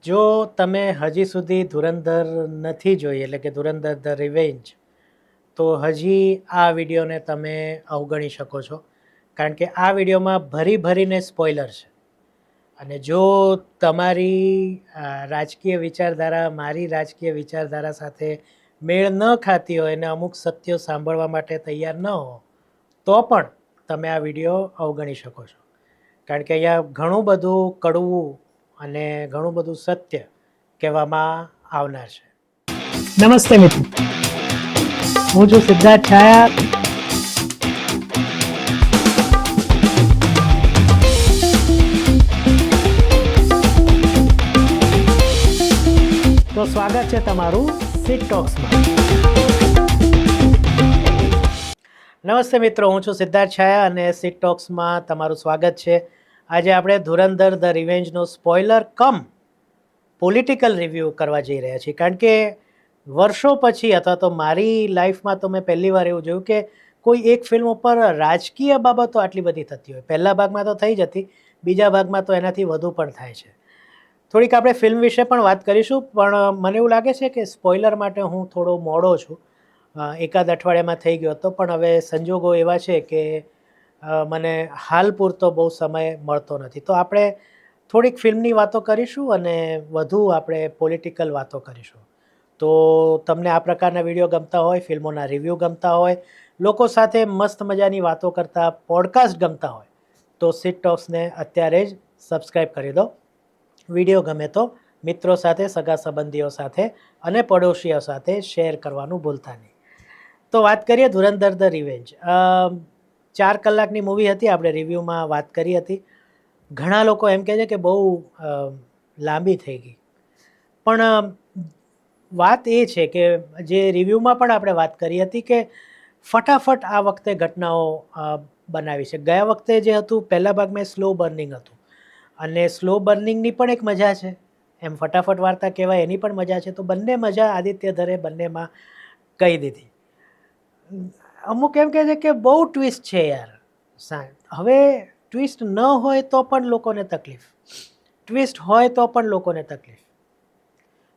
જો તમે હજી સુધી ધુરંધર નથી જોઈ એટલે કે ધુરંધર ધ રિવેન્જ તો હજી આ વિડીયોને તમે અવગણી શકો છો કારણ કે આ વિડીયોમાં ભરી ભરીને સ્પોઇલર છે અને જો તમારી રાજકીય વિચારધારા મારી રાજકીય વિચારધારા સાથે મેળ ન ખાતી હોય અને અમુક સત્યો સાંભળવા માટે તૈયાર ન હો તો પણ તમે આ વિડીયો અવગણી શકો છો કારણ કે અહીંયા ઘણું બધું કડવું અને ઘણું બધું સત્ય કહેવામાં આવનાર છે. નમસ્તે મિત્રો, હું છું સિદ્ધાર્થ છાયા. તો સ્વાગત છે તમારું સિટ ટોક્સમાં. નમસ્તે મિત્રો, હું છું સિદ્ધાર્થ છાયા અને સિટ ટોક્સમાં તમારું સ્વાગત છે. આજે આપણે ધુરંધર ધ રિવેન્જનો સ્પોઇલર કમ પોલિટિકલ રિવ્યૂ કરવા જઈ રહ્યા છીએ કારણ કે વર્ષો પછી અથવા તો મારી લાઈફમાં તો મેં પહેલી વાર એવું જોયું કે કોઈ એક ફિલ્મ ઉપર રાજકીય બાબતો આટલી બધી થતી હોય. પહેલા ભાગમાં તો થઈ જતી, બીજા ભાગમાં તો એનાથી વધુ પણ થાય છે. થોડીક આપણે ફિલ્મ વિશે પણ વાત કરીશું, પણ મને એવું લાગે છે કે સ્પોઇલર માટે હું થોડો મોડો છું. એકાદ અઠવાડિયામાં થઈ ગયો હતો, પણ હવે સંજોગો એવા છે કે મને હાલ પૂરતો બહુ સમય મળતો નથી. તો આપણે થોડીક ફિલ્મની વાતો કરીશું અને વધુ આપણે પોલિટિકલ વાતો કરીશું. તો તમને આ પ્રકારના વિડીયો ગમતા હોય, ફિલ્મોના રિવ્યૂ ગમતા હોય, લોકો સાથે મસ્ત મજાની વાતો કરતા પોડકાસ્ટ ગમતા હોય તો સિટ ટોક્સને અત્યારે જ સબસ્ક્રાઈબ કરી દો. વિડીયો ગમે તો મિત્રો સાથે, સગા સંબંધીઓ સાથે અને પડોશીઓ સાથે શેર કરવાનું ભૂલતા નહીં. તો વાત કરીએ ધુરંધર ધ રિવેન્જ. 4 કલાકની મૂવી હતી, આપણે રિવ્યૂમાં વાત કરી હતી. ઘણા લોકો એમ કહે છે કે બહુ લાંબી થઈ ગઈ, પણ વાત એ છે કે જે રિવ્યૂમાં પણ આપણે વાત કરી હતી કે ફટાફટ આ વખતે ઘટનાઓ બનાવી છે. ગયા વખતે જે હતું પહેલા ભાગમાં સ્લો બર્નિંગ હતું અને સ્લો બર્નિંગની પણ એક મજા છે, એમ ફટાફટ વાર્તા કહેવાય એની પણ મજા છે. તો બંને મજા આદિત્ય ધરે બંનેમાં કહી દીધી. અમુક એમ કહે છે કે બહુ ટ્વિસ્ટ છે યાર. હવે ટ્વિસ્ટ ન હોય તો પણ લોકોને તકલીફ, ટ્વિસ્ટ હોય તો પણ લોકોને તકલીફ.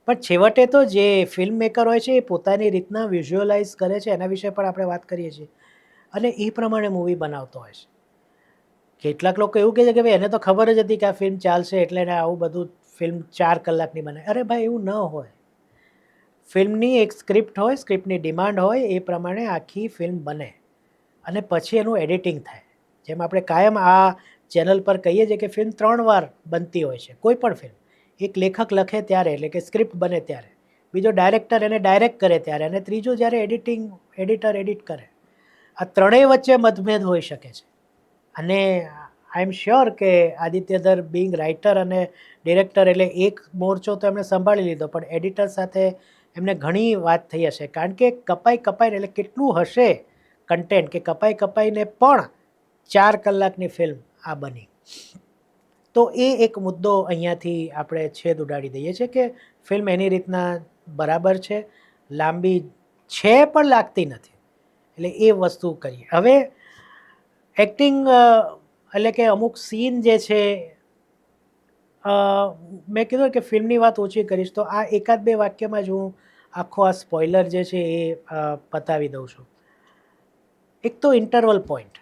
પણ છેવટે તો જે ફિલ્મ મેકર હોય છે એ પોતાની રીતના વિઝ્યુઅલાઇઝ કરે છે, એના વિશે પણ આપણે વાત કરીએ છીએ અને એ પ્રમાણે મૂવી બનાવતો હોય છે. કેટલાક લોકો એવું કહે છે કે ભાઈ એને તો ખબર જ હતી કે આ ફિલ્મ ચાલશે એટલે એને આવું બધું ફિલ્મ 4 કલાકની બનાવે. અરે ભાઈ, એવું ન હોય. ફિલ્મની એક સ્ક્રિપ્ટ હોય, સ્ક્રિપ્ટની ડિમાન્ડ હોય, એ પ્રમાણે આખી ફિલ્મ બને અને પછી એનું એડિટિંગ થાય. જેમ આપણે કાયમ આ ચેનલ પર કહીએ છીએ કે ફિલ્મ 3 વાર બનતી હોય છે. કોઈ પણ ફિલ્મ એક લેખક લખે ત્યારે, એટલે કે સ્ક્રિપ્ટ બને ત્યારે, બીજો ડાયરેક્ટર એને ડાયરેક્ટ કરે ત્યારે, અને ત્રીજો જ્યારે એડિટર એડિટ કરે. આ ત્રણેય વચ્ચે મતભેદ હોઈ શકે છે. અને આઈ એમ શ્યોર કે આદિત્યધર બિંગ રાઇટર અને ડિરેક્ટર એટલે એક મોરચો તો એમણે સંભાળી લીધો, પણ એડિટર સાથે એમને ઘણી વાત થઈ હશે કારણ કે કપાઈને એટલે કેટલું હશે કન્ટેન્ટ કે કપાઈને પણ 4 કલાકની ફિલ્મ આ બની. તો એ એક મુદ્દો અહીંયાથી આપણે છેદ ઉડાડી દઈએ છીએ કે ફિલ્મ એની રીતના બરાબર છે, લાંબી છે પણ લાગતી નથી. એટલે એ વસ્તુ કરીએ. હવે એક્ટિંગ એટલે કે અમુક સીન જે છે, મેં કીધું કે ફિલ્મની વાત ઓછી કરીશ તો આ એકાદ બે વાક્યમાં જ હું આખો આ સ્પોઇલર જે છે એ પતાવી દઉં છું. એક તો ઇન્ટરવલ પોઈન્ટ.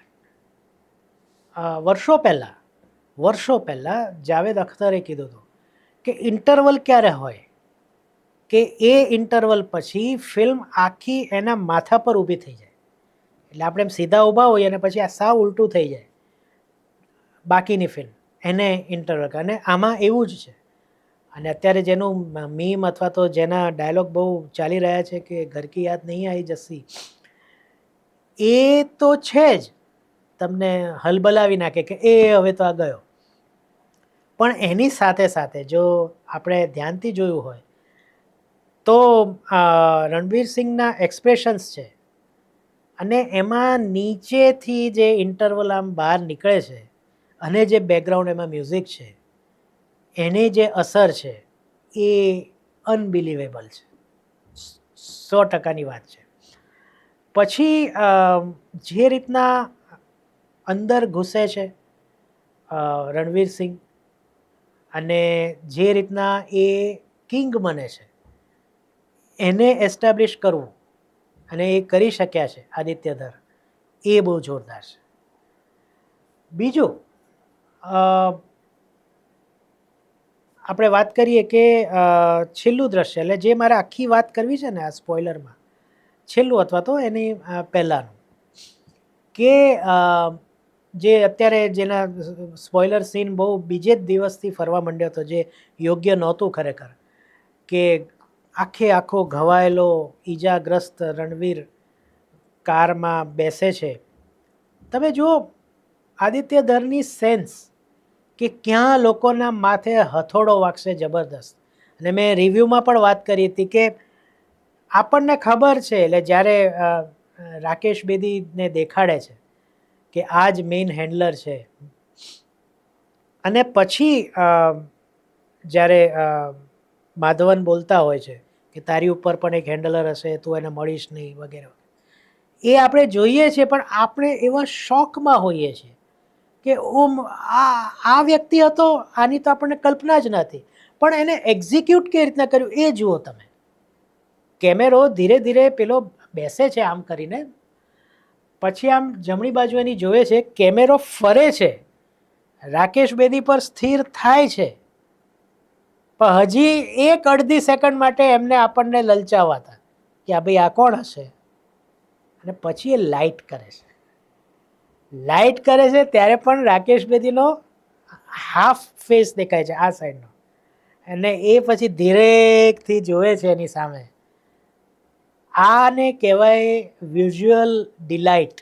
વર્ષો પહેલાં જાવેદ અખ્તરે કીધું હતું કે ઇન્ટરવલ ક્યારે હોય કે એ ઇન્ટરવલ પછી ફિલ્મ આખી એના માથા પર ઊભી થઈ જાય. એટલે આપણે એમ સીધા ઊભા હોઈએ અને પછી આ સાવ ઉલટું થઈ જાય બાકીની ફિલ્મ, એને ઇન્ટરવલ. અને આમાં એવું જ છે. અને અત્યારે જેનું મીમ અથવા તો જેના ડાયલોગ બહુ ચાલી રહ્યા છે કે ઘર કી યાદ નહીં આવી જસી, એ તો છે જ, તમને હલબલાવી નાખે કે એ હવે તો આ ગયો. પણ એની સાથે સાથે જો આપણે ધ્યાનથી જોયું હોય તો રણવીર સિંહના એક્સપ્રેશન્સ છે અને એમાં નીચેથી જે ઇન્ટરવલ આમ બહાર નીકળે છે અને જે બેકગ્રાઉન્ડ એમાં મ્યુઝિક છે, એની જે અસર છે એ અનબિલિવેબલ છે. 100%ની વાત છે. પછી જે રીતના અંદર ઘૂસે છે રણવીર સિંહ, અને જે રીતના એ કિંગ બને છે એને એસ્ટાબ્લિશ કરવું અને એ કરી શક્યા છે આદિત્ય ધર, એ બહુ જોરદાર છે. બીજું આપણે વાત કરીએ કે છેલ્લું દ્રશ્ય, એટલે જે મારે આખી વાત કરવી છે ને આ સ્પોઇલરમાં, છેલ્લું અથવા તો એની પહેલાંનું, કે જે અત્યારે જેના સ્પોઇલર સીન બહુ બીજે જ દિવસથી ફરવા માંડ્યો હતો, જે યોગ્ય નહોતું ખરેખર, કે આખો ઘવાયેલો ઈજાગ્રસ્ત રણવીર કારમાં બેસે છે. તમે જુઓ આદિત્ય ધરની સેન્સ કે ક્યાં લોકોના માથે હથોડો વાગશે જબરદસ્ત. અને મેં રિવ્યૂમાં પણ વાત કરી હતી કે આપણને ખબર છે, એટલે જ્યારે રાકેશ બેદીને દેખાડે છે કે આ જ મેઇન હેન્ડલર છે, અને પછી જ્યારે માધવન બોલતા હોય છે કે તારી ઉપર પણ એક હેન્ડલર હશે, તું એને મળીશ નહીં વગેરે, એ આપણે જોઈએ છીએ, પણ આપણે એવા શોકમાં હોઈએ છીએ કે આ વ્યક્તિ હતો, આની તો આપણને કલ્પના જ નથી. પણ એને એક્ઝિક્યુટ કેવી રીતના કર્યું એ જુઓ તમે. કેમેરો ધીરે ધીરે પેલો બેસે છે આમ કરીને, પછી આમ જમણી બાજુ એની જોવે છે, કેમેરો ફરે છે, રાકેશ બેદી પર સ્થિર થાય છે, પણ હજી એક અડધી સેકન્ડ માટે એમને આપણને લલચાવા હતા કે આ ભાઈ આ કોણ હશે. અને પછી એ લાઇટ કરે છે, લાઇટ કરે છે ત્યારે પણ રાકેશ બેદીનો હાફ ફેસ દેખાય છે આ સાઈડનો, અને એ પછી ધીરેકથી જોવે છે એની સામે. આને કહેવાય વિઝ્યુઅલ ડિલાઇટ,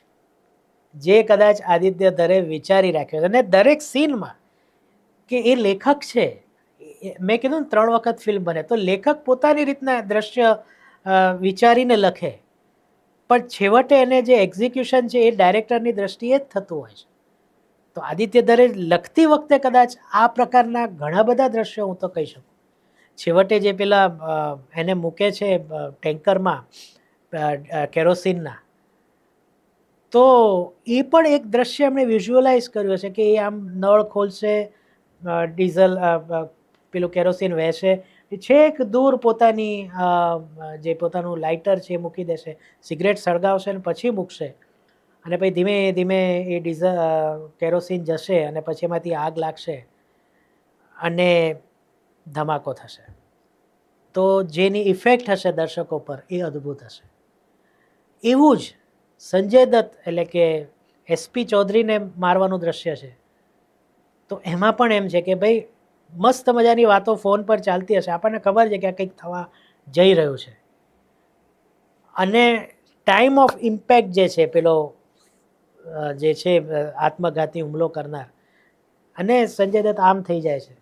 જે કદાચ આદિત્ય ધરે વિચારી રાખ્યો છે. અને દરેક સીનમાં કે એ લેખક છે, મેં કીધું ને 3 વખત ફિલ્મ બને, તો લેખક પોતાની રીતના દ્રશ્ય વિચારીને લખે, પણ છેવટે એને જે એક્ઝિક્યુશન છે એ ડાયરેક્ટરની દ્રષ્ટિએ જ થતું હોય છે. તો આદિત્ય ધરે લખતી વખતે કદાચ આ પ્રકારના ઘણા બધા દ્રશ્યો હું તો કહી શકું. છેવટે જે પેલા એને મૂકે છે ટેન્કરમાં કેરોસીનના, તો એ પણ એક દ્રશ્ય એમણે વિઝ્યુઅલાઇઝ કર્યું છે કે એ આમ નળ ખોલશે, ડીઝલ પેલું કેરોસીન વહેશે, છેક દૂર પોતાની જે પોતાનું લાઇટર છે એ મૂકી દેશે, સિગરેટ સળગાવશે અને પછી મૂકશે, અને પછી ધીમે ધીમે એ કેરોસીન જશે અને પછી એમાંથી આગ લાગશે અને ધમાકો થશે. તો જેની ઇફેક્ટ હશે દર્શકો પર એ અદ્ભુત હશે. એવું જ સંજય દત્ત એટલે કે એસપી ચૌધરીને મારવાનું દ્રશ્ય છે, તો એમાં પણ એમ છે કે ભાઈ મસ્ત મજાની વાતો ફોન પર ચાલતી હશે, આપણને ખબર છે કે આ કંઈક થવા જઈ રહ્યું છે, અને ટાઈમ ઓફ ઇમ્પેક્ટ જે છે પેલો જે છે આત્મઘાતી હુમલો કરનાર, અને સંજય દત્ત આમ થઈ જાય છે,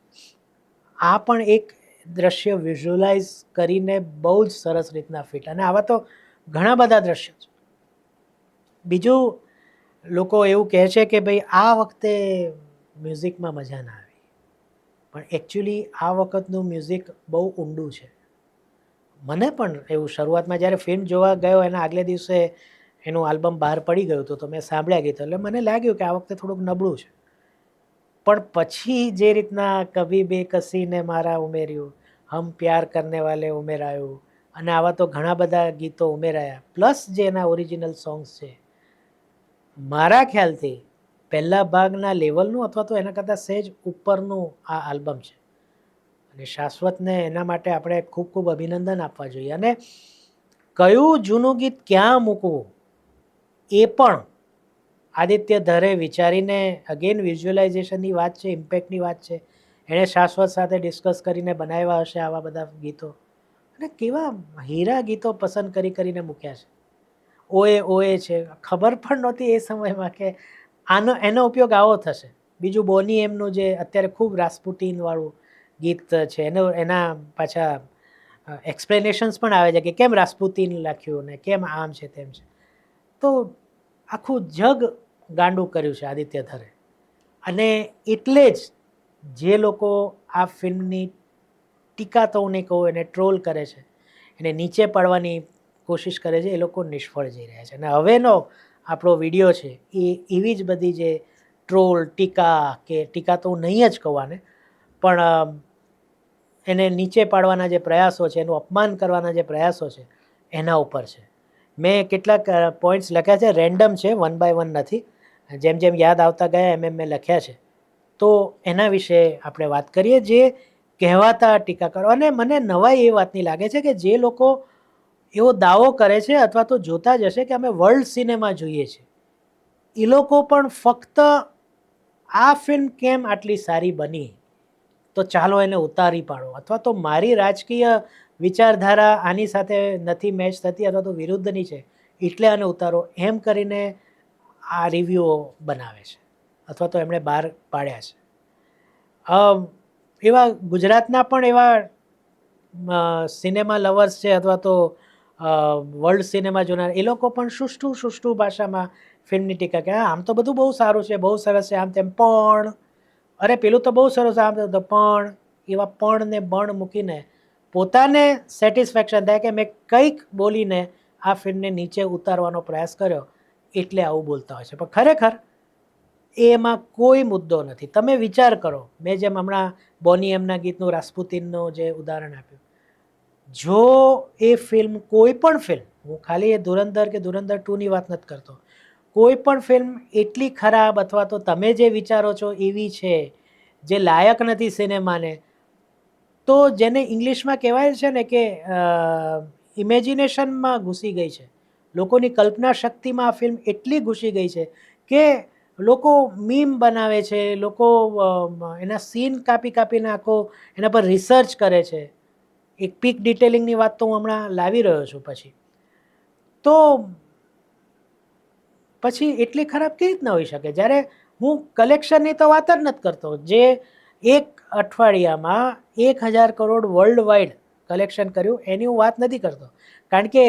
આ પણ એક દ્રશ્ય વિઝ્યુઅલાઇઝ કરીને બહુ જ સરસ રીતના ફિટ. અને આવા તો ઘણા બધા દ્રશ્યો છે. બીજું લોકો એવું કહે છે કે ભાઈ આ વખતે મ્યુઝિકમાં મજા ના આવી, પણ એકચ્યુઅલી આ વખતનું મ્યુઝિક બહુ ઊંડું છે. મને પણ એવું શરૂઆતમાં જ્યારે ફિલ્મ જોવા ગયો એના આગલે દિવસે એનું આલ્બમ બહાર પડી ગયું હતું, તો મેં સાંભળ્યા ગીતો, એટલે મને લાગ્યું કે આ વખતે થોડુંક નબળું છે. પણ પછી જે રીતના કભી બેકસીને મારા ઉમેર્યું, હમ પ્યાર કરને વાલે ઉમેરાયું, અને આવા તો ઘણા બધા ગીતો ઉમેરાયા, પ્લસ જે એના ઓરિજિનલ સોંગ્સ છે, મારા ખ્યાલથી પહેલા ભાગના લેવલનું અથવા તો એના કરતાં સહેજ ઉપરનું આ આલ્બમ છે. અને શાશ્વતને એના માટે આપણે ખૂબ ખૂબ અભિનંદન આપવા જોઈએ. અને કયું જૂનું ગીત ક્યાં મૂકવું એ પણ આદિત્ય ધરે વિચારીને, અગેન વિઝ્યુઅલાઇઝેશનની વાત છે, ઇમ્પેક્ટની વાત છે, એણે શાશ્વત સાથે ડિસ્કસ કરીને બનાવ્યા હશે આવા બધા ગીતો, અને કેવા હીરા ગીતો પસંદ કરીને મૂક્યા છે. ઓએ ઓએ છે, ખબર પણ નહોતી એ સમયમાં કે એનો ઉપયોગ આવો થશે. બીજું બોની એમનું જે અત્યારે ખૂબ રાસ્પુટીનવાળું ગીત છે, એના પાછા એક્સપ્લેનેશન્સ પણ આવે છે કે કેમ રાસ્પુતીન લખ્યું ને કેમ આમ છે તેમ છે. તો આખું જગ ગાંડું કર્યું છે આદિત્ય ધરે. અને એટલે જ જે લોકો આ ફિલ્મની ટીકા તો હું નહીં કહું, એને ટ્રોલ કરે છે, એને નીચે પાડવાની કોશિશ કરે છે, એ લોકો નિષ્ફળ જઈ રહ્યા છે. અને હવેનો આપણો વિડીયો છે એ એવી જ બધી જે ટ્રોલ, ટીકા, કે ટીકા તો હું નહીં જ કહું આને, પણ એને નીચે પાડવાના જે પ્રયાસો છે, એનું અપમાન કરવાના જે પ્રયાસો છે, એના ઉપર છે. મેં કેટલાક પોઈન્ટ્સ લખ્યા છે, રેન્ડમ છે, 1 by 1 નથી, જેમ જેમ યાદ આવતા ગયા એમ એમ મેં લખ્યા છે. તો એના વિશે આપણે વાત કરીએ. જે કહેવાતા ટીકાકારો, અને મને નવાઈ એ વાતની લાગે છે કે જે લોકો એવો દાવો કરે છે અથવા તો જોતા જ હશે કે અમે વર્લ્ડ સિનેમા જોઈએ છીએ, એ લોકો પણ ફક્ત આ ફિલ્મ કેમ આટલી સારી બની, તો ચાલો એને ઉતારી પાડો, અથવા તો મારી રાજકીય વિચારધારા આની સાથે નથી મેચ થતી અથવા તો વિરુદ્ધની છે એટલે આને ઉતારો, એમ કરીને આ રિવ્યુઓ બનાવે છે અથવા તો એમણે બહાર પાડ્યા છે. એવા ગુજરાતના પણ એવા સિનેમા લવર્સ છે અથવા તો વર્લ્ડ સિનેમા જોનાર, એ લોકો પણ સુષ્ઠું ભાષામાં ફિલ્મની ટીકા કે આમ તો બધું બહુ સારું છે, બહુ સરસ છે, આમ તેમ, પણ અરે પેલું તો બહુ સરસ, આમ તો પણ, એવા પણ ને બણ મૂકીને પોતાને સેટિસ્ફેક્શન થાય કે મેં કંઈક બોલીને આ ફિલ્મને નીચે ઉતારવાનો પ્રયાસ કર્યો એટલે આવું બોલતા હોય છે. પણ ખરેખર એમાં કોઈ મુદ્દો નથી. તમે વિચાર કરો, મેં જેમ હમણાં બોની એમના ગીતનું રાસ્પુતિનનું જે ઉદાહરણ આપ્યું, જો એ ફિલ્મ, કોઈ પણ ફિલ્મ, હું ખાલી એ ધુરંધર કે ધુરંધર 2ની વાત નથી કરતો, કોઈ પણ ફિલ્મ એટલી ખરાબ અથવા તો તમે જે વિચારો છો એવી છે જે લાયક નથી સિનેમાને, તો જેને ઇંગ્લિશમાં કહેવાય છે ને કે ઇમેજિનેશનમાં ઘૂસી ગઈ છે, લોકોની કલ્પના શક્તિમાં આ ફિલ્મ એટલી ઘૂસી ગઈ છે કે લોકો મીમ બનાવે છે, લોકો એના સીન કાપીને આખો એના પર રિસર્ચ કરે છે. એક પીક ડિટેલિંગની વાત તો હું હમણાં લાવી રહ્યો છું. તો પછી એટલી ખરાબ કેવી રીતના હોઈ શકે? જ્યારે હું કલેક્શનની તો વાત જ નથી કરતો, જે એક અઠવાડિયામાં 1000 કરોડ વર્લ્ડ વાઇડ કલેક્શન કર્યું એની હું વાત નથી કરતો. કારણ કે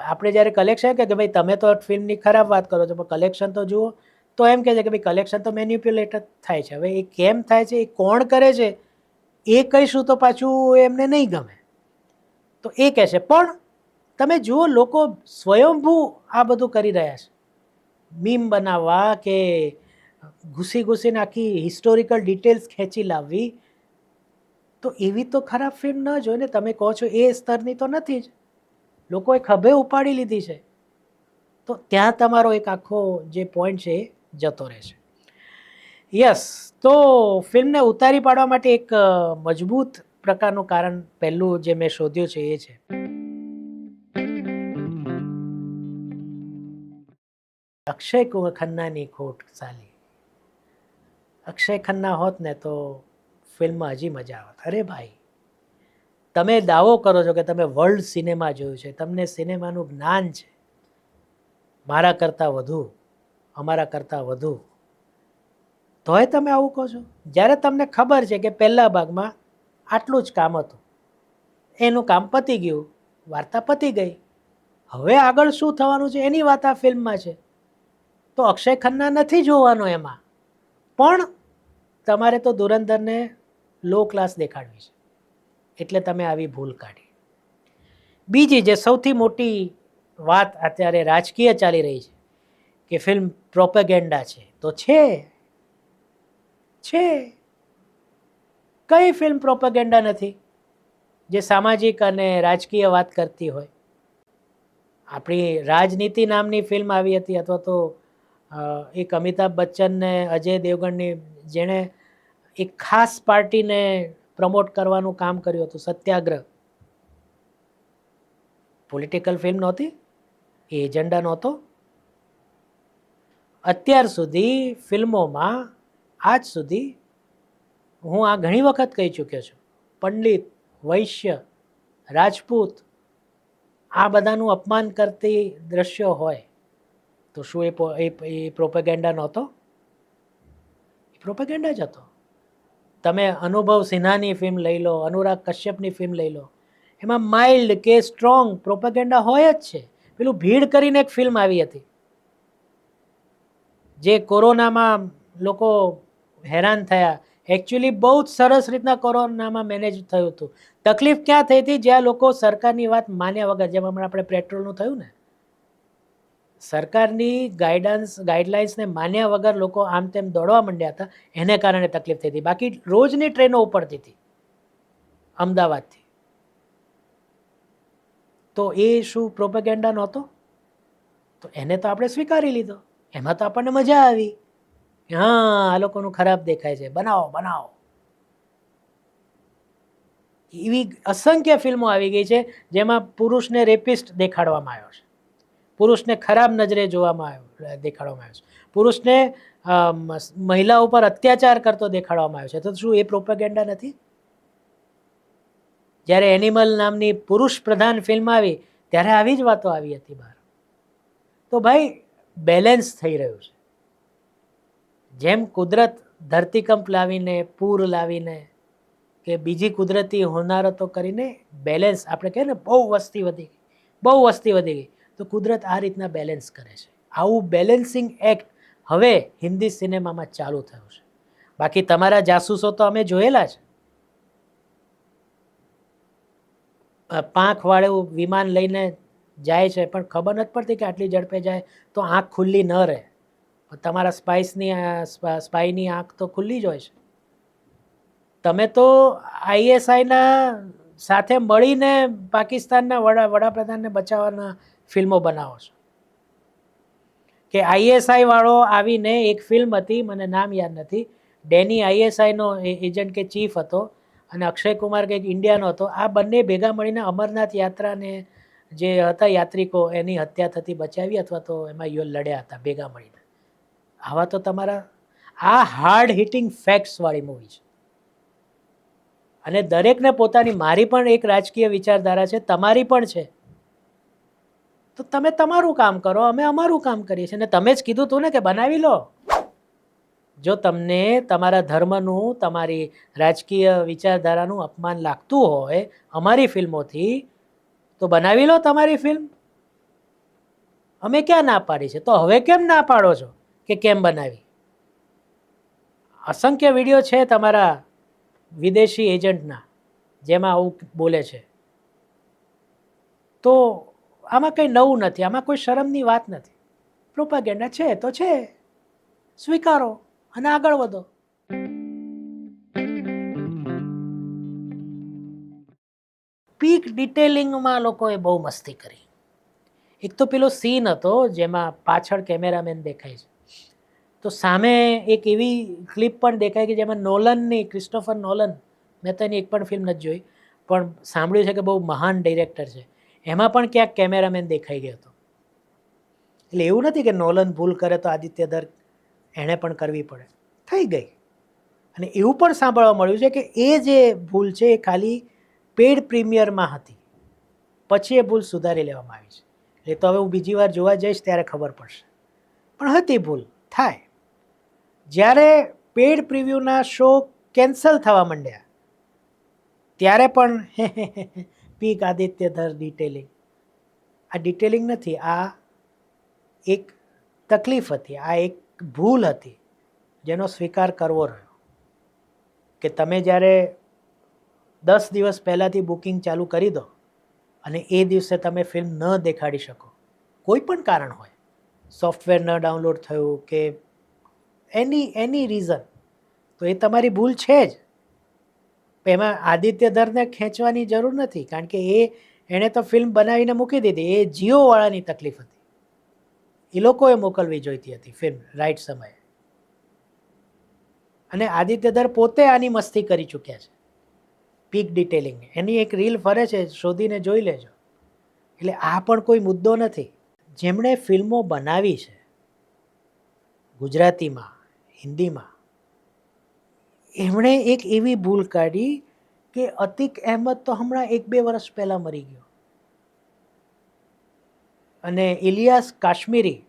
આપણે જ્યારે કલેક્શન કે ભાઈ તમે તો ફિલ્મની ખરાબ વાત કરો છો, પણ કલેક્શન તો જુઓ, તો એમ કહે છે કે ભાઈ કલેક્શન તો મેન્યુપ્યુલેટ થાય છે. હવે એ કેમ થાય છે, એ કોણ કરે છે, એ કહીશું તો પાછું એમને નહીં ગમે, તો એ કહેશે. પણ તમે જુઓ, લોકો સ્વયંભૂ આ બધું કરી રહ્યા છે, મીમ બનાવવા કે ઘૂસીને આખી હિસ્ટોરિકલ ડિટેલ્સ ખેંચી લાવવી. તો એવી તો ખરાબ ફિલ્મ ન જોઈ ને. તમે કહો છો એ સ્તરની તો નથી જ, લોકોએ ખભે ઉપાડી લીધી છે. તો ત્યાં તમારો એક આખો જે પોઈન્ટ છે એ જતો રહે છે. યસ, તો ફિલ્મને ઉતારી પાડવા માટે એક મજબૂત પ્રકારનું કારણ પહેલું જે મેં શોધ્યું છે એ છે અક્ષય ખન્નાની ખોટ સાલી. અક્ષય ખન્ના હોત ને તો ફિલ્મમાં હજી મજા આવત. અરે ભાઈ, તમે દાવો કરો છો કે તમે વર્લ્ડ સિનેમા જોયું છે, તમને સિનેમાનું જ્ઞાન છે મારા કરતાં વધુ, અમારા કરતાં વધુ, તોય તમે આવું કહો છો. જ્યારે તમને ખબર છે કે પહેલા ભાગમાં આટલું જ કામ હતું, એનું કામ પતી ગયું, વાર્તા પતી ગઈ, હવે આગળ શું થવાનું છે એની વાત આ ફિલ્મમાં છે. તો અક્ષય ખન્ના નથી જોવાનો એમાં, પણ તમારે તો ધુરંધરને લો ક્લાસ દેખાડવી છે, એટલે તમે આવી ભૂલ કાઢી. બીજી જે સૌથી મોટી વાત અત્યારે રાજકીય ચાલી રહી છે કે ફિલ્મ પ્રોપેગેન્ડા છે, તો છે કઈ ફિલ્મ પ્રોપેગેન્ડા નથી જે સામાજિક અને રાજકીય વાત કરતી હોય? આપણી રાજનીતિ નામની ફિલ્મ આવી હતી, અથવા તો એક અમિતાભ બચ્ચન ને અજય દેવગણની, જેણે એક ખાસ પાર્ટીને પ્રમોટ કરવાનું કામ કર્યું હતું, સત્યાગ્રહ. પોલિટિકલ ફિલ્મ નહોતી, એ એજન્ડા નહોતો. અત્યાર સુધી ફિલ્મોમાં, આજ સુધી, હું આ ઘણી વખત કહી ચૂક્યો છું, પંડિત, વૈશ્ય, રાજપૂત, આ બધાનું અપમાન કરતી દ્રશ્યો હોય તો શું એ પ્રોપેગેન્ડા નહોતો? એ પ્રોપેગેન્ડા જ હતો. તમે અનુભવ સિન્હાની ફિલ્મ લઈ લો, અનુરાગ કશ્યપની ફિલ્મ લઈ લો, એમાં માઇલ્ડ કે સ્ટ્રોંગ પ્રોપેગેન્ડા હોય જ છે. પેલું ભીડ કરીને એક ફિલ્મ આવી હતી, જે કોરોનામાં લોકો હેરાન થયા, એકચ્યુઅલી બહુ જ સરસ રીતના કોરોનામાં મેનેજ થયું હતું. તકલીફ ક્યાં થઈ હતી? જ્યાં લોકો સરકારની વાત માન્યા વગર, જેમ હમણાં આપણે પેટ્રોલનું થયું ને, સરકારની ગાઈડલાઇન્સને માન્યા વગર લોકો આમ તેમ દોડવા માંડ્યા હતા, એને કારણે તકલીફ થઈ હતી. બાકી રોજની ટ્રેનો ઉપડતી હતી અમદાવાદથી. તો એ શું પ્રોપેગેન્ડા નહોતો? તો એને તો આપણે સ્વીકારી લીધો. એમાં તો આપણને મજા આવી. હા, આ લોકોનું ખરાબ દેખાય છે, બનાવો બનાવો. એવી અસંખ્ય ફિલ્મો આવી ગઈ છે જેમાં પુરુષને રેપિસ્ટ દેખાડવામાં આવ્યો છે, પુરુષને ખરાબ નજરે દેખાડવામાં આવ્યો છે, પુરુષને મહિલા ઉપર અત્યાચાર કરતો દેખાડવામાં આવ્યો છે. તો શું એ પ્રોપેગેન્ડા નથી? જ્યારે એનિમલ નામની પુરુષ પ્રધાન ફિલ્મ આવી ત્યારે આવી જ વાતો આવી હતી બહાર. તો ભાઈ બેલેન્સ થઈ રહ્યું છે. જેમ કુદરત ધરતીકંપ લાવીને, પૂર લાવીને કે બીજી કુદરતી હોનારતો કરીને બેલેન્સ, આપણે કહીએ ને બહુ વસ્તી વધી ગઈ, તો કુદરત આ રીતના બેલેન્સ કરે છે. આવું બેલેન્સિંગ એક્ટ હવે હિન્દી સિનેમામાં ચાલુ થયું છે. બાકી તમારા જાસૂસો તો અમે જોયેલા છે. પાંખવાળું વિમાન લઈને જાય છે પણ ખબર નથી પડતી કે આટલી ઝડપે જાય તો આંખ ખુલ્લી ન રહે. તમારા સ્પાઈની આંખ તો ખુલ્લી જ હોય છે. તમે તો આઈએસઆઈના સાથે મળીને પાકિસ્તાનના વડાપ્રધાનને બચાવવાના ફિલ્મો બનાવો છો. કે આઈએસઆઈ વાળો આવીને, એક ફિલ્મ હતી, મને નામ યાદ નથી, ડેની આઈએસઆઈનો એજન્ટ કે ચીફ હતો અને અક્ષય કુમાર કંઈક ઇન્ડિયાનો હતો. આ બંને ભેગા મળીને અમરનાથ યાત્રાને જે હતા યાત્રિકો, એની હત્યા થતી બચાવી અથવા તો એમાં લડ્યા હતા ભેગા મળીને. આવા તો તમારા આ હાર્ડ હિટિંગ ફેક્ટ્સવાળી મૂવી છે. અને દરેકને પોતાની, મારી પણ એક રાજકીય વિચારધારા છે, તમારી પણ છે. તો તમે તમારું કામ કરો, અમે અમારું કામ કરીએ છીએ. અને તમે જ કીધું હતું ને કે બનાવી લો. જો તમને તમારા ધર્મનું, તમારી રાજકીય વિચારધારાનું અપમાન લાગતું હોય અમારી ફિલ્મોથી, તો બનાવી લો તમારી ફિલ્મ. અમે ક્યાં ના પાડી છે? તો હવે કેમ ના પાડો છો કે કેમ બનાવી? અસંખ્ય વિડીયો છે તમારા વિદેશી એજન્ટના જેમાં આવું બોલે છે. તો આમાં કંઈ નવું નથી, આમાં કોઈ શરમની વાત નથી. પ્રોપેગેન્ડા છે તો છે, સ્વીકારો અને આગળ વધો. પીક ડિટેલિંગમાં લોકોએ બહુ મસ્તી કરી. એક તો પેલો સીન હતો જેમાં પાછળ કેમેરામેન દેખાય છે, તો સામે એક એવી ક્લિપ પણ દેખાય કે જેમાં ક્રિસ્ટોફર નોલન, મેં તો એની એક પણ ફિલ્મ નથી જોઈ પણ સાંભળ્યું છે કે બહુ મહાન ડિરેક્ટર છે, એમાં પણ ક્યાંક કેમેરામેન દેખાઈ ગયો હતો. એટલે એવું નથી કે નોલન ભૂલ કરે તો આદિત્ય દર એણે પણ કરવી પડે, થઈ ગઈ. અને એવું પણ સાંભળવા મળ્યું છે કે એ જે ભૂલ છે એ ખાલી પેડ પ્રીમિયરમાં હતી, પછી એ ભૂલ સુધારી લેવામાં આવી છે. એટલે તો હવે હું બીજી વાર જોવા જઈશ ત્યારે ખબર પડશે, પણ હતી ભૂલ, થાય. જ્યારે પેડ પ્રિવ્યૂના શો કેન્સલ થવા માંડ્યા ત્યારે પણ પીક આદિત્ય ધર ડિટેલિંગ. આ ડિટેલિંગ નથી, આ એક તકલીફ હતી, આ એક ભૂલ હતી જેનો સ્વીકાર કરવો રહ્યો. કે તમે જ્યારે 10 દિવસ પહેલાંથી બુકિંગ ચાલુ કરી દો અને એ દિવસે તમે ફિલ્મ ન દેખાડી શકો, કોઈ પણ કારણ હોય, સોફ્ટવેર ન ડાઉનલોડ થયું કે એની રીઝન, તો એ તમારી ભૂલ છે જ. એમાં આદિત્ય ધરને ખેંચવાની જરૂર નથી, કારણ કે એણે તો ફિલ્મ બનાવીને મૂકી દીધી. એ જીઓવાળાની તકલીફ હતી, એ લોકોએ મોકલવી જોઈતી હતી ફિલ્મ રાઈટ સમયે. અને આદિત્ય ધર પોતે આની મસ્તી કરી ચૂક્યા છે, પીક ડિટેલિંગ. એની એક રીલ ફરે છે, શોધીને જોઈ લેજો. એટલે આ પણ કોઈ મુદ્દો નથી. જેમણે ફિલ્મો બનાવી છે ગુજરાતીમાં, હિન્દીમાં, એમણે એક એવી ભૂલ કાઢી કે અતિક અહેમદ તો હમણાં 1-2 વર્ષ પહેલાં મરી ગયો, અને ઇલિયાસ કાશ્મીરી,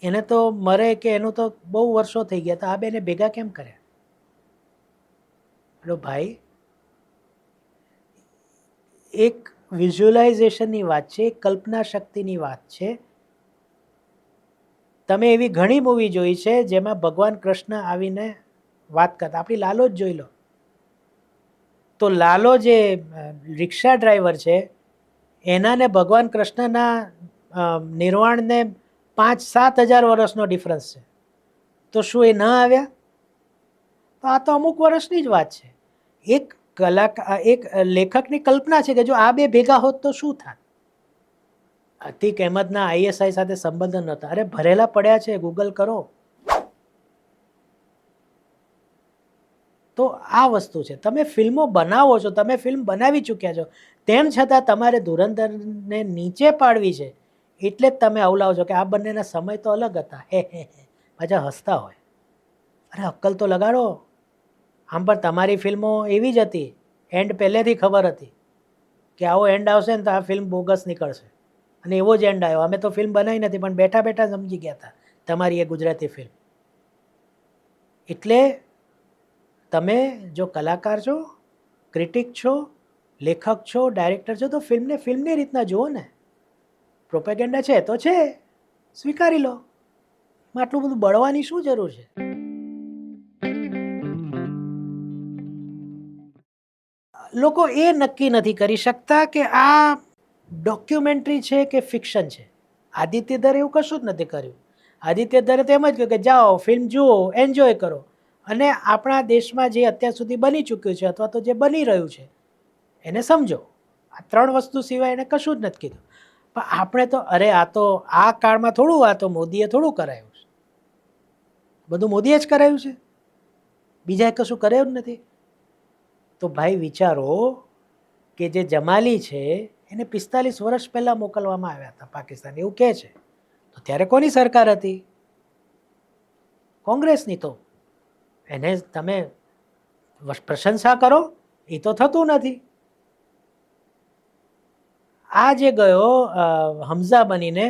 એને તો મરે કે એનું તો બહુ વર્ષો થઈ ગયા. તો આ બેને ભેગા કેમ કર્યા? એટલે ભાઈ, એક વિઝ્યુઅલાઇઝેશનની વાત છે, એક કલ્પના શક્તિની વાત છે. તમે એવી ઘણી મૂવી જોઈ છે જેમાં ભગવાન કૃષ્ણ આવીને વાત કરતા. આપણી લાલો જ જોઈ લો, તો લાલો જે રિક્ષા ડ્રાઈવર છે, એનાને ભગવાન કૃષ્ણના નિર્વાણને 5-7 હજાર વર્ષનો ડિફરન્સ છે, તો શું એ ન આવ્યા? તો આ તો અમુક વર્ષની જ વાત છે. એક લેખકની કલ્પના છે કે જો આ બે ભેગા હોત તો શું થાત. અતિક અહેમદના આઈએસઆઈ સાથે સંબંધ નહોતા. અરે ભરેલા પડ્યા છે, ગૂગલ કરો. તો આ વસ્તુ છે. તમે ફિલ્મો બનાવો છો, તમે ફિલ્મ બનાવી ચૂક્યા છો, તેમ છતાં તમારે ધુરંધરને નીચે પાડવી છે, એટલે જ તમે અવલાવો છો કે આ બંનેના સમય તો અલગ હતા. હે પાછા હસતા હોય. અરે અક્કલ તો લગાડો. આમ પણ તમારી ફિલ્મો એવી જ હતી, એન્ડ પહેલેથી ખબર હતી કે આવો એન્ડ આવશે ને તો આ ફિલ્મ બોગસ નીકળશે, અને એવો જ એન્ડ આવ્યો. અમે તો ફિલ્મ બનાવી નથી, પણ બેઠા બેઠા સમજી ગયા હતા તમારી એ ગુજરાતી ફિલ્મ. એટલે તમે જો કલાકાર છો, ક્રિટિક છો, લેખક છો, ડાયરેક્ટર છો, તો ફિલ્મને ફિલ્મની રીતના જુઓ ને. પ્રોપેગેન્ડા છે તો છે, સ્વીકારી લો. આટલું બધું બળવાની શું જરૂર છે? લોકો એ નક્કી નથી કરી શકતા કે આ ડોક્યુમેન્ટરી છે કે ફિક્શન છે. આદિત્ય દરે એવું કશું જ નથી કર્યું. આદિત્ય દરે તો એમ જ કહ્યું કે જાઓ ફિલ્મ જુઓ, એન્જોય કરો, અને આપણા દેશમાં જે અત્યાર સુધી બની ચૂક્યું છે અથવા તો જે બની રહ્યું છે એને સમજો. આ 3 વસ્તુ સિવાય એને કશું જ નથી કીધું. પણ આપણે તો અરે આ તો આ કાળમાં થોડું, આ તો મોદીએ થોડું કરાયું છે. બધું મોદીએ જ કરાયું છે, બીજાએ કશું કરાયું જ નથી. તો ભાઈ વિચારો કે જે જમાલી છે એને 45 વર્ષ પહેલાં મોકલવામાં આવ્યા હતા પાકિસ્તાન, એવું કહે છે. તો ત્યારે કોની સરકાર હતી? કોંગ્રેસની. તો એને તમે પ્રશંસા કરો, એ તો થતું નથી. આ જે ગયો હમઝા બનીને,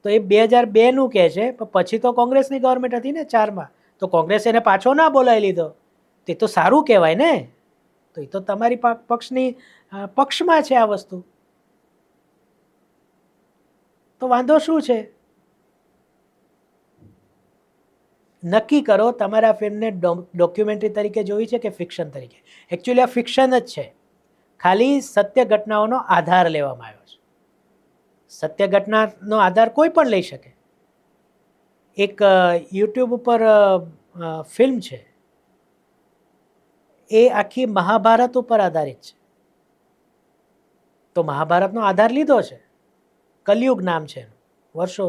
તો એ 2002નું કહે છે, પણ પછી તો કોંગ્રેસની ગવર્મેન્ટ હતી ને 4માં, તો કોંગ્રેસે એને પાછો ના બોલાવી લીધો. તે તો સારું કહેવાય ને. તો એ તો તમારી પક્ષની પક્ષમાં છે આ વસ્તુ, તો વાંધો શું છે? નક્કી કરો તમારા ફિલ્મને ડોક્યુમેન્ટરી તરીકે જોવી છે કે ફિક્શન તરીકે. એકચ્યુઅલી આ ફિક્શન જ છે, ખાલી સત્ય ઘટનાઓનો આધાર લેવામાં આવ્યો છે. સત્ય ઘટનાનો આધાર કોઈ પણ લઈ શકે. એક યુટ્યુબ ઉપર ફિલ્મ છે, એ આખી મહાભારત ઉપર આધારિત છે. તો મહાભારતનો આધાર લીધો છે, કલયુગ નામ છે એનું, વર્ષો,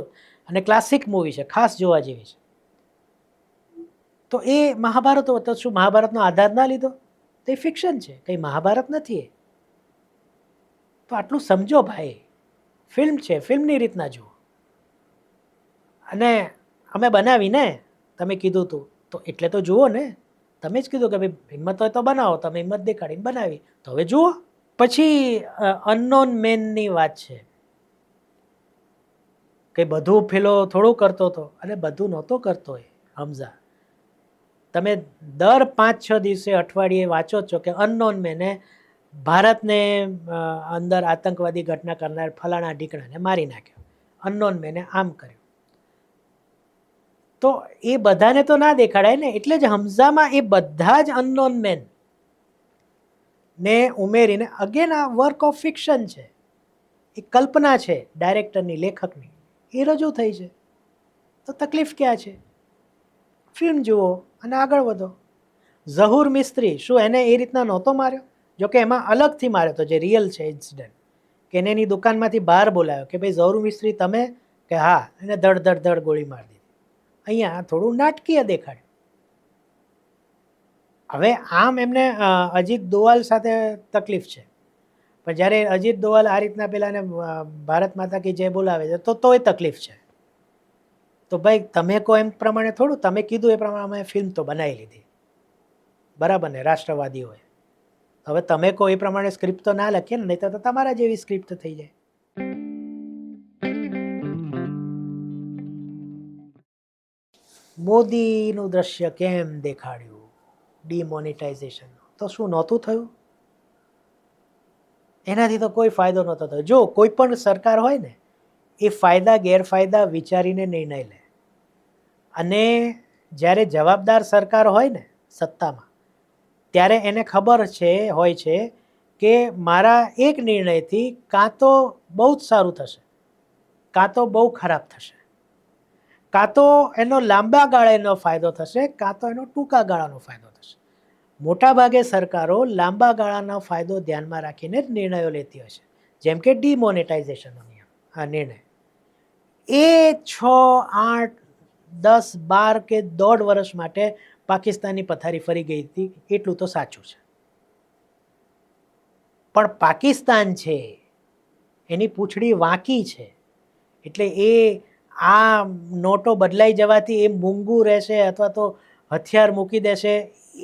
અને ક્લાસિક મૂવી છે, ખાસ જોવા જેવી છે. તો એ મહાભારત, તો શું મહાભારતનો આધાર ના લીધો? તો એ ફિક્શન છે, કંઈ મહાભારત નથી એ. તો આટલું સમજો ભાઈ. ફિલ્મ છે, ફિલ્મની રીતના જુઓ. અને અમે બનાવીને તમે કીધું હતું તો એટલે તો જુઓ ને. તમે જ કીધું કે ભાઈ હિંમત હોય તો બનાવો, તમે હિંમત દેખાડીને બનાવી, તો હવે જુઓ. પછી અનનોન મેનની વાત છે કે બધું પેલો થોડું કરતો હતો. અને બધું નહોતો કરતો એ હમઝા. તમે દર 5-6 દિવસે અઠવાડિયે વાંચો છો કે અનનોન મેને ભારતને અંદર આતંકવાદી ઘટના કરનાર ફલાણા ઢીકણાને મારી નાખ્યો, અનનોન મેને આમ કર્યું. તો એ બધાને તો ના દેખાડાય ને. એટલે જ હમઝામાં એ બધા જ અનનોન મેન ને ઉમેરીને, અગેન આ વર્ક ઓફ ફિક્શન છે, એ કલ્પના છે ડાયરેક્ટરની, લેખકની, એ રજૂ થઈ છે. તો તકલીફ ક્યાં છે? ફિલ્મ જુઓ અને આગળ વધો. ઝહૂર મિસ્ત્રી, શું એને એ રીતના નહોતો માર્યો? જોકે એમાં અલગથી માર્યો હતો, જે રિયલ છે ઇન્સિડન્ટ, કે એને એની દુકાનમાંથી બહાર બોલાવ્યો કે ભાઈ ઝહૂર મિસ્ત્રી તમે, કે હા, એને ધડ ધડ ધડ ગોળી મારી દીધી. અહીંયા થોડું નાટકીય દેખાડ્યું. હવે આમ એમને અજીત દોવાલ સાથે તકલીફ છે, પણ જ્યારે અજીત દોવાલ આ રીતના પેલાને ભારત માતા કી જય બોલાવે છે તો તોય તકલીફ છે. તો ભાઈ તમે કહો એમ પ્રમાણે થોડું, તમે કીધું એ પ્રમાણે અમે ફિલ્મ તો બનાવી લીધી, બરાબર ને, રાષ્ટ્રવાદી હોય. હવે તમે કહો એ પ્રમાણે સ્ક્રિપ્ટ તો ના લખીએ ને, નહીં તો તમારા જેવી સ્ક્રિપ્ટ થઈ જાય. મોદીનું દ્રશ્ય કેમ દેખાડ્યું ડિમોનિટાઇઝેશન, તો શું નહોતું થયું? એનાથી તો કોઈ ફાયદો નહોતો થયો. જો કોઈ પણ સરકાર હોય ને, એ ફાયદા ગેરફાયદા વિચારીને નિર્ણય લે. અને જ્યારે જવાબદાર સરકાર હોય ને સત્તામાં, ત્યારે એને ખબર હોય છે કે મારા એક નિર્ણયથી કાં તો બહુ જ સારું થશે, કાં તો બહુ ખરાબ થશે, કાં તો એનો લાંબા ગાળેનો ફાયદો થશે, કાં તો એનો ટૂંકા ગાળાનો ફાયદો થશે. મોટાભાગે સરકારો લાંબા ગાળાનો ફાયદો ધ્યાનમાં રાખીને જ નિર્ણયો લેતી હોય છે, જેમ કે ડિમોનેટાઇઝેશનનો નિર્ણય. એ 6, 8, 10, 12 કે 1.5 વર્ષ માટે પાકિસ્તાનની પથારી ફરી ગઈ હતી, એટલું તો સાચું છે. પણ પાકિસ્તાન છે એની પૂંછડી વાંકી છે, એટલે એ આ નોટો બદલાઈ જવાથી એ મૂંગું રહેશે અથવા તો હથિયાર મૂકી દેશે,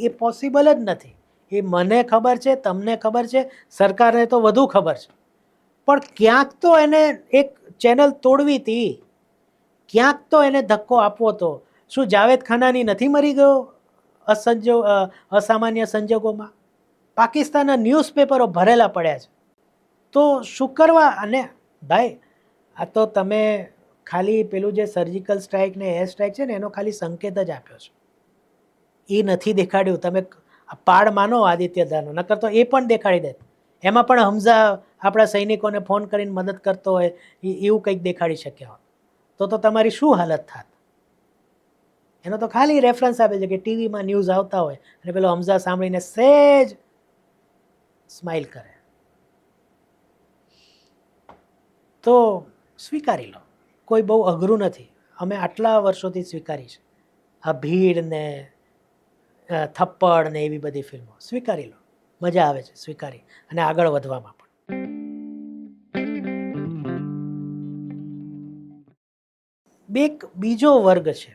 એ પોસિબલ જ નથી. એ મને ખબર છે, તમને ખબર છે, સરકારને તો વધુ ખબર છે. પણ ક્યાંક તો એને એક ચેનલ તોડવી હતી, ક્યાંક તો એને ધક્કો આપવો હતો. શું જાવેદ ખાનાની નથી મરી ગયો અસામાન્ય સંજોગોમાં? પાકિસ્તાનના ન્યૂઝપેપરો ભરેલા પડ્યા છે. તો શું કરવા? અને ભાઈ, આ તો તમે ખાલી પેલું જે સર્જિકલ સ્ટ્રાઇક ને એર સ્ટ્રાઇક છે ને એનો ખાલી સંકેત જ આપ્યો છે, એ નથી દેખાડ્યું. તમે પાડ માનો આદિત્યદાનો, નકર તો એ પણ દેખાડી દે. એમાં પણ હમઝા આપણા સૈનિકોને ફોન કરીને મદદ કરતો હોય એવું કંઈક દેખાડી શક્યા હોત તો તમારી શું હાલત થાત? એનો તો ખાલી રેફરન્સ આપે છે કે ટીવીમાં ન્યૂઝ આવતા હોય અને પેલો હમઝા સાંભળીને સહેજ સ્માઇલ કરે. તો સ્વીકારી લો, કોઈ બહુ અઘરું નથી. અમે આટલા વર્ષોથી સ્વીકારી છે આ ભીડ ને થપ્પડ ને એવી બધી ફિલ્મો. સ્વીકારી લો, મજા આવે છે સ્વીકારી અને આગળ વધવામાં પણ. બીજો વર્ગ છે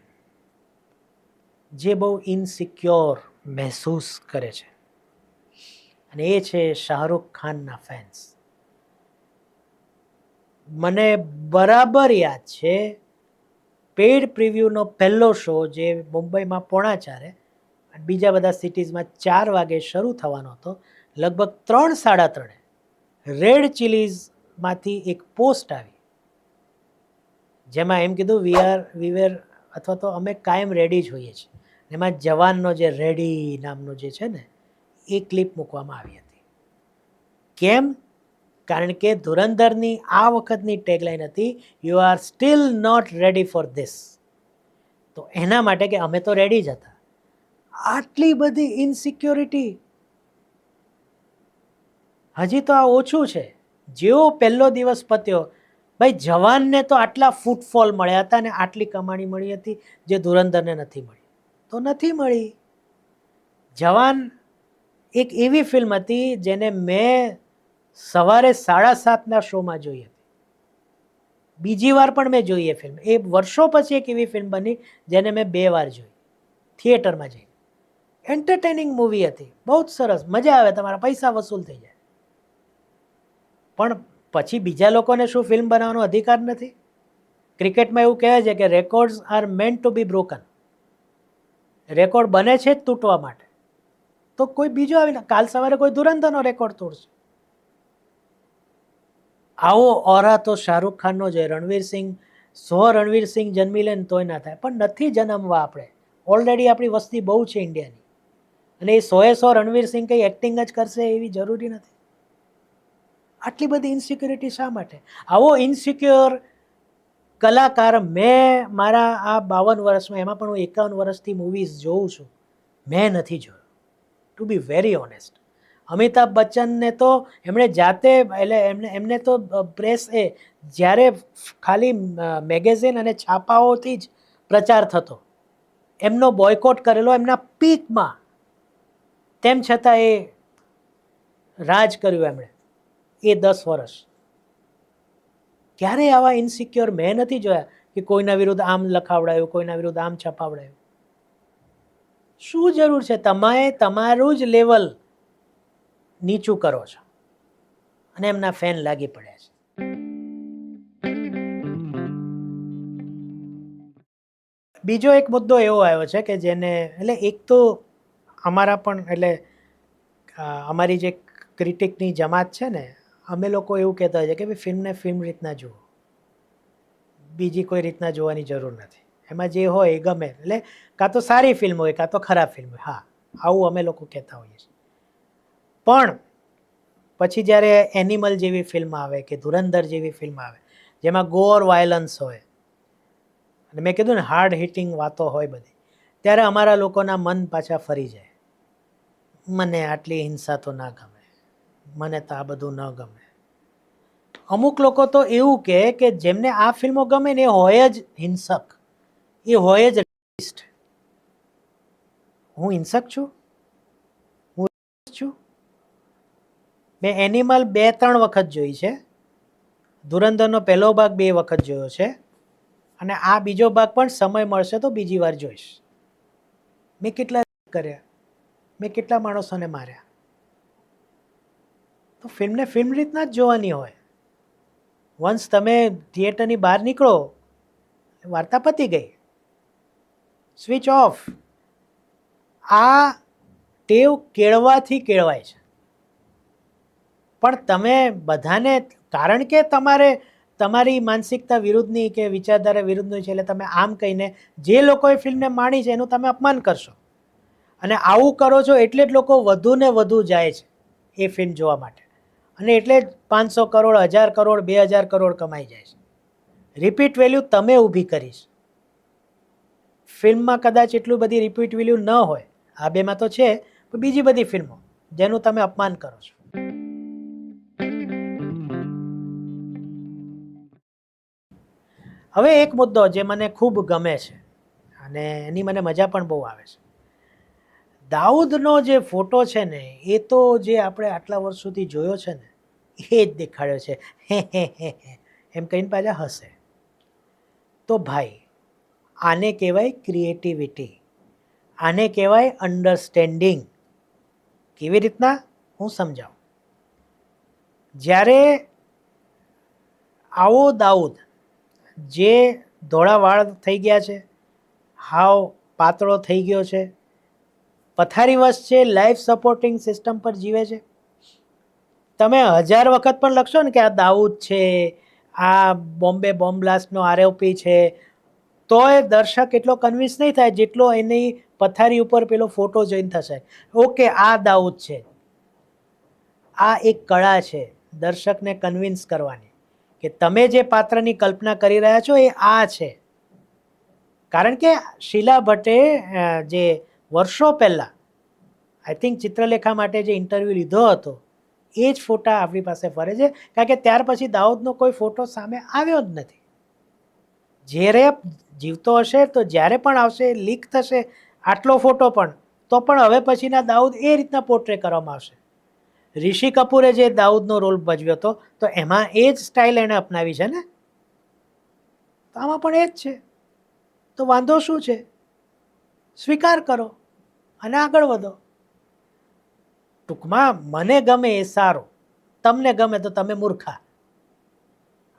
જે બહુ ઇનસિક્યોર મહેસૂસ કરે છે, અને એ છે શાહરૂખ ખાનના ફેન્સ. મને બરાબર યાદ છે પેડ પ્રિવ્યુનો પહેલો શો જે મુંબઈમાં 4:30 અને બીજા બધા સિટીઝમાં 4 વાગે શરૂ થવાનો હતો. લગભગ 3, 3:30 રેડ ચિલીઝમાંથી એક પોસ્ટ આવી જેમાં એમ કીધું વી વેર અથવા તો અમે કાયમ રેડી જ હોઈએ છીએ. એમાં જવાનનો જે રેડી નામનો જે છે ને એ ક્લિપ મૂકવામાં આવી હતી. કેમ? કારણ કે ધુરંધરની આ વખતની ટેગલાઈન હતી, you are still not ready for this. તો એના માટે કે અમે તો રેડી જ હતા. આટલી બધી ઇનસિક્યોરિટી હજી તો આ ઓછું છે. જેવો પહેલો દિવસ પત્યો, ભાઈ જવાનને તો આટલા ફૂટફોલ મળ્યા હતા ને આટલી કમાણી મળી હતી જે ધુરંધરને નથી મળી. તો નથી મળી. જવાન એક એવી ફિલ્મ હતી જેને મેં સવારે 7:30ના શોમાં જોઈ હતી. બીજી વાર પણ મેં જોઈ એ ફિલ્મ. એ વર્ષો પછી એક એવી ફિલ્મ બની જેને મેં 2 વાર જોઈ થિયેટરમાં જઈ. એન્ટરટેનિંગ મૂવી હતી, બહુ જ સરસ, મજા આવે, તમારા પૈસા વસૂલ થઈ જાય. પણ પછી બીજા લોકોને શું ફિલ્મ બનાવવાનો અધિકાર નથી? ક્રિકેટમાં એવું કહેવાય છે કે રેકોર્ડ્સ આર મેન્ટ ટુ બી બ્રોકન. રેકોર્ડ બને છે જ તૂટવા માટે. તો કોઈ બીજો આવીને કાલ સવારે કોઈ ધુરંધરનો રેકોર્ડ તોડશે. આવો ઓરા તો શાહરૂખ ખાનનો છે. રણવીરસિંહ 100 રણવીરસિંહ જન્મી લે ને તોય ના થાય, પણ નથી જન્મવા આપણે. ઓલરેડી આપણી વસ્તી બહુ છે ઇન્ડિયાની, અને એ 100 રણવીરસિંહ કંઈ એક્ટિંગ જ કરશે એવી જરૂરી નથી. આટલી બધી ઇન્સિક્યોરિટી શા માટે? આવો ઇન્સિક્યોર કલાકાર મેં મારા આ 52 વર્ષમાં, એમાં પણ હું 51 વર્ષથી મૂવીઝ જોઉં છું, મેં નથી જોયો, to be very honest. Amitabh બચ્ચનને તો એમણે જાતે, એટલે એમને તો પ્રેસ જ્યારે ખાલી મેગેઝિન અને છાપાઓથી જ પ્રચાર થતો, એમનો બોયકોટ કરેલો એમના પીકમાં, તેમ છતાં એ રાજ કર્યું એમણે એ 10 વર્ષ. ક્યારેય આવા ઇન્સિક્યોર મેં નથી જોયા કે કોઈના વિરુદ્ધ આમ લખાવડાયું, કોઈના વિરુદ્ધ આમ છપાવડાયું. શું જરૂર છે? તમે તમારું જ લેવલ નીચું કરો છો અને એમના ફેન લાગી પડ્યા છે. બીજો એક મુદ્દો એવો આવ્યો છે કે જેને, એટલે એક તો અમારા પણ, એટલે અમારી જે ક્રિટિકની જમાત છે ને, અમે લોકો એવું કહેતા હોય છે કે ભાઈ ફિલ્મને ફિલ્મ રીતના જુઓ, બીજી કોઈ રીતના જોવાની જરૂર નથી. એમાં જે હોય એ ગમે, એટલે કાં તો સારી ફિલ્મ હોય કાં તો ખરાબ ફિલ્મ હોય. હા, આવું અમે લોકો કહેતા હોઈએ છીએ. પણ પછી જ્યારે એનિમલ જેવી ફિલ્મ આવે કે ધુરંધર જેવી ફિલ્મ આવે, જેમાં ગોર વાયલન્સ હોય અને મેં કીધું ને હાર્ડ હિટિંગ વાતો હોય બધી, ત્યારે અમારા લોકોના મન પાછા ફરી જાય. મને આટલી હિંસા તો ના ગમે, મને તો આ બધું ન ગમે. અમુક લોકો તો એવું કહે કે જેમને આ ફિલ્મો ગમે ને એ હોય જ હિંસક, એ હોય જ રેસિસ્ટ. હું હિંસક છું? હું છું? મેં એનિમલ 2-3 વખત જોઈ છે. ધુરંધરનો પહેલો ભાગ 2 વખત જોયો છે અને આ બીજો ભાગ પણ સમય મળશે તો બીજી વાર જોઈશ. મેં કેટલા કર્યા, મેં કેટલા માણસોને માર્યા. તો ફિલ્મને ફિલ્મ રીતના જ જોવાની હોય. વન્સ તમે થિયેટરની બહાર નીકળો, વાર્તા પતી ગઈ, સ્વિચ ઓફ. આ ટેવ કેળવાથી કેળવાય છે. પણ તમે બધાને, કારણ કે તમારી માનસિકતા વિરુદ્ધની કે વિચારધારા વિરુદ્ધની છે એટલે તમે આમ કહીને જે લોકોએ ફિલ્મને માણી છે એનું તમે અપમાન કરશો. અને આવું કરો છો એટલે જ લોકો વધુ ને વધુ જાય છે એ ફિલ્મ જોવા માટે. અને એટલે જ 500 કરોડ, 1000 કરોડ, 2000 કરોડ કમાઈ જાય છે. રિપીટ વેલ્યુ તમે ઊભી કરીશ. ફિલ્મમાં કદાચ એટલું બધી રિપીટ વેલ્યુ ન હોય, આ બેમાં તો છે, પણ બીજી બધી ફિલ્મો જેનું તમે અપમાન કરો છો. હવે એક મુદ્દો જે મને ખૂબ ગમે છે અને એની મને મજા પણ બહુ આવે છે. દાઉદનો જે ફોટો છે ને, એ તો જે આપણે આટલા વર્ષ સુધી જોયો છે ને એ જ દેખાડ્યો છે. એમ કહીને પાછા હશે. તો ભાઈ, આને કહેવાય ક્રિએટિવિટી, આને કહેવાય અન્ડરસ્ટેન્ડિંગ. કેવી રીતના? હું સમજાવું. જ્યારે આવો દાઉદ જે ધોળા વાળ થઈ ગયા છે, હાવ પાતળો થઈ ગયો છે, પથારીવશ છે, લાઈફ સપોર્ટિંગ સિસ્ટમ પર જીવે છે. તમે 1000 વખત પણ લખશો ને કે આ દાઉદ છે, આ બોમ્બે બોમ્બ બ્લાસ્ટનો આરોપી છે, તોય દર્શક એટલો કન્વિન્સ નહીં થાય જેટલો એની પથારી ઉપર પેલો ફોટો જોઈને થશે. ઓકે, આ દાઉદ છે. આ એક કળા છે દર્શકને કન્વિન્સ કરવાની કે તમે જે પાત્રની કલ્પના કરી રહ્યા છો એ આ છે. કારણ કે શીલા ભટ્ટે જે વર્ષો પહેલાં આઈ થિંક ચિત્રલેખા માટે જે ઇન્ટરવ્યૂ લીધો હતો એ જ ફોટા આપણી પાસે ફરે છે. કારણ કે ત્યાર પછી દાઉદનો કોઈ ફોટો સામે આવ્યો જ નથી. જ્યારે જીવતો હશે તો જ્યારે પણ આવશે લીક થશે આટલો ફોટો પણ, તો પણ હવે પછીના દાઉદ એ રીતના પોર્ટ્રે કરવામાં આવશે. ઋષિ કપૂરે જે દાઉદનો રોલ ભજવ્યો હતો તો એમાં એ જ સ્ટાઇલ એણે અપનાવી છે ને, તો આમાં પણ એ જ છે. તો વાંધો શું છે? સ્વીકાર કરો અને આગળ વધો. ટૂંકમાં મને ગમે એ સારું, તમને ગમે તો તમે મૂર્ખા.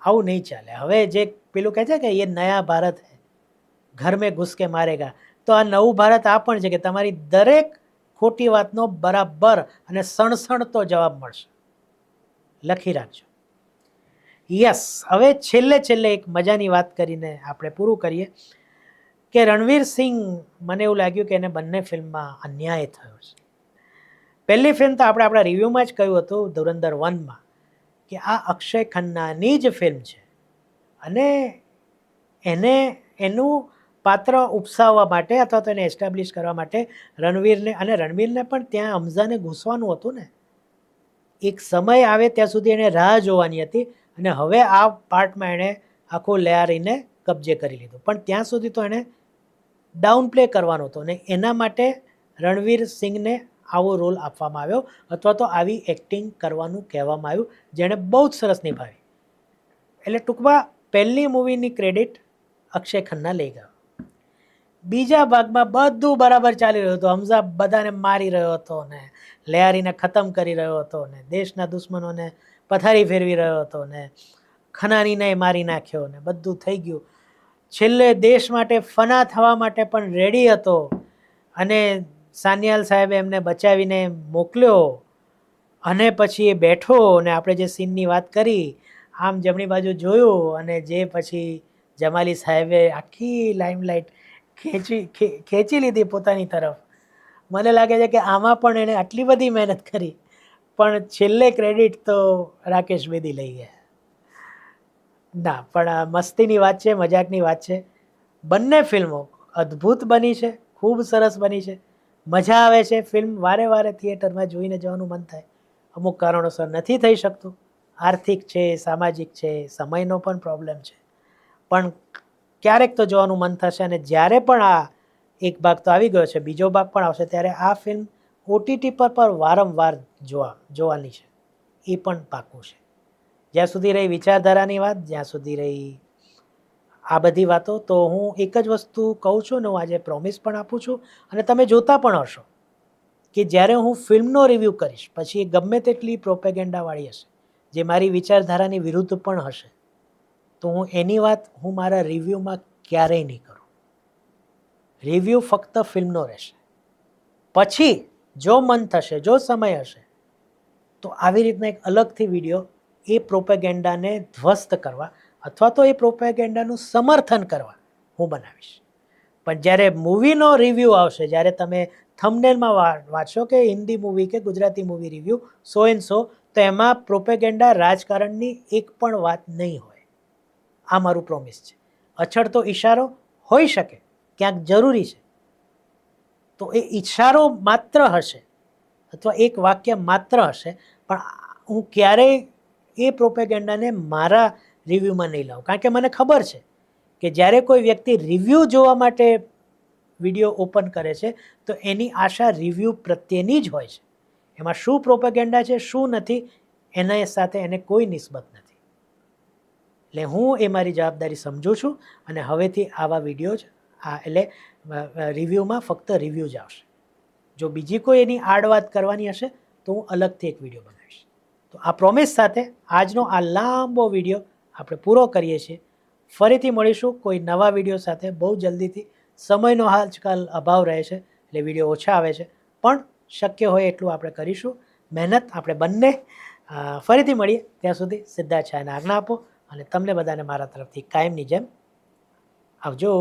આવું નહીં ચાલે. હવે જે પેલું કહે છે કે એ નયા ભારત હે, ઘર મેં ઘુસ કે મારેગા, તો આ નવું ભારત આ પણ છે કે તમારી દરેક ખોટી વાતનો બરાબર અને સણસણતો જવાબ મળશે. લખી રાખજો. યસ. હવે છેલ્લે એક મજાની વાત કરીને આપણે પૂરું કરીએ કે રણવીર સિંહ, મને એવું લાગ્યું કે એને બંને ફિલ્મમાં અન્યાય થયો છે. પહેલી ફિલ્મ તો આપણે આપણા રિવ્યૂમાં જ કહ્યું હતું ધુરંધર 1માં કે આ અક્ષય ખન્નાની જ ફિલ્મ છે અને એને એનું પાત્ર ઉપસાવવા માટે અથવા તો એને એસ્ટાબ્લિશ કરવા માટે રણવીરને પણ ત્યાં હમઝાને ઘૂસવાનું હતું ને. એક સમય આવે ત્યાં સુધી એણે રાહ જોવાની હતી અને હવે આ પાર્ટમાં એણે આખું લેયારીને કબજે કરી લીધું. પણ ત્યાં સુધી તો એણે ડાઉન પ્લે કરવાનો હતો અને એના માટે રણવીર સિંહને આવો રોલ આપવામાં આવ્યો અથવા તો આવી એક્ટિંગ કરવાનું કહેવામાં આવ્યું, જેણે બહુ જ સરસ નિભાવી. એટલે ટૂંકમાં પહેલી મૂવીની ક્રેડિટ અક્ષય ખન્ના લઈ ગયો. બીજા ભાગમાં બધું બરાબર ચાલી રહ્યું હતું. હમઝા બધાને મારી રહ્યો હતો ને લેયારીને ખતમ કરી રહ્યો હતો ને દેશના દુશ્મનોને પથારી ફેરવી રહ્યો હતો ને ખનાનીને મારી નાખ્યો ને બધું થઈ ગયું. છેલ્લે દેશ માટે ફના થવા માટે પણ રેડી હતો અને સાનિયાલ સાહેબે એમને બચાવીને મોકલ્યો અને પછી એ બેઠો અને આપણે જે સીનની વાત કરી, આમ જમણી બાજુ જોયું અને જે પછી જમાલી સાહેબે આખી લાઇમલાઇટ ખેંચી લીધી પોતાની તરફ. મને લાગે છે કે આમાં પણ એણે આટલી બધી મહેનત કરી પણ છેલ્લે ક્રેડિટ તો રાકેશ બેદી લઈ ગયા. ના પણ આ મસ્તીની વાત છે, મજાકની વાત છે. બંને ફિલ્મો અદ્ભુત બની છે, ખૂબ સરસ બની છે, મજા આવે છે. ફિલ્મ વારે વારે થિયેટરમાં જોઈને જવાનું મન થાય. અમુક કારણોસર નથી થઈ શકતું, આર્થિક છે, સામાજિક છે, સમયનો પણ પ્રોબ્લેમ છે. પણ ક્યારેક તો જોવાનું મન થશે. અને જ્યારે પણ આ એક ભાગ તો આવી ગયો છે, બીજો ભાગ પણ આવશે, ત્યારે આ ફિલ્મ ઓટીટી પર વારંવાર જોવાની છે, એ પણ પાકું છે. જ્યાં સુધી રહી વિચારધારાની વાત, જ્યાં સુધી રહી આ બધી વાતો, તો હું એક જ વસ્તુ કહું છું ને હું આજે પ્રોમિસ પણ આપું છું, અને તમે જોતા પણ હશો કે જ્યારે હું ફિલ્મનો રિવ્યૂ કરીશ પછી એ ગમે તેટલી પ્રોપેગેન્ડાવાળી હશે, જે મારી વિચારધારાની વિરુદ્ધ પણ હશે, તો હું એની વાત હું મારા રિવ્યૂમાં ક્યારેય નહીં કરું. રિવ્યૂ ફક્ત ફિલ્મનો રહેશે. પછી જો મન થશે, જો સમય હશે, તો આવી રીતના એક અલગથી વિડીયો એ પ્રોપેગેન્ડાને ધ્વસ્ત કરવા અથવા તો એ પ્રોપેગેન્ડાનું સમર્થન કરવા હું બનાવીશ. પણ જ્યારે મૂવીનો રિવ્યૂ આવશે, જ્યારે તમે થંબનેલમાં વાંચશો કે હિન્દી મૂવી કે Gujarati movie review so and so, તો એમાં પ્રોપેગેન્ડા રાજકારણની એક પણ વાત નહીં હોય. આ મારું પ્રોમિસ છે. અછડતો ઈશારો હોઈ શકે, ક્યાંક જરૂરી છે, તો એ ઈશારો માત્ર હશે અથવા એક વાક્ય માત્ર હશે, પણ હું ક્યારેય એ પ્રોપેગેન્ડાને મારા રિવ્યૂમાં નહીં લાવું. કારણ કે મને ખબર છે કે જ્યારે કોઈ વ્યક્તિ રિવ્યૂ જોવા માટે વિડીયો ઓપન કરે છે, તો એની આશા રિવ્યૂ પ્રત્યેની જ હોય છે. એમાં શું પ્રોપેગેન્ડા છે, શું નથી, એના સાથે એને કોઈ નિસ્બત નથી. એટલે હું એ મારી જવાબદારી સમજું છું, અને હવેથી આવા વિડીયો જ એટલે રિવ્યૂમાં ફક્ત રિવ્યૂ જ આવશે. જો બીજી કોઈ એની આડ વાત કરવાની હશે તો હું અલગથી એક વિડીયો બનાવીશ. તો આ પ્રોમિસ સાથે આજનો આ લાંબો વિડીયો આપણે પૂરો કરીએ છીએ. ફરીથી મળીશું કોઈ નવા વિડીયો સાથે બહુ જલ્દીથી. સમયનો આજકાલ અભાવ રહે છે, એટલે વિડીયો ઓછા આવે છે, પણ શક્ય હોય એટલું આપણે કરીશું મહેનત આપણે બંને. ફરીથી મળીએ, ત્યાં સુધી સિદ્ધાર્થ શાહને આજ્ઞા આપો, અને તમને બધાને મારા તરફથી કાયમની જેમ આવજો.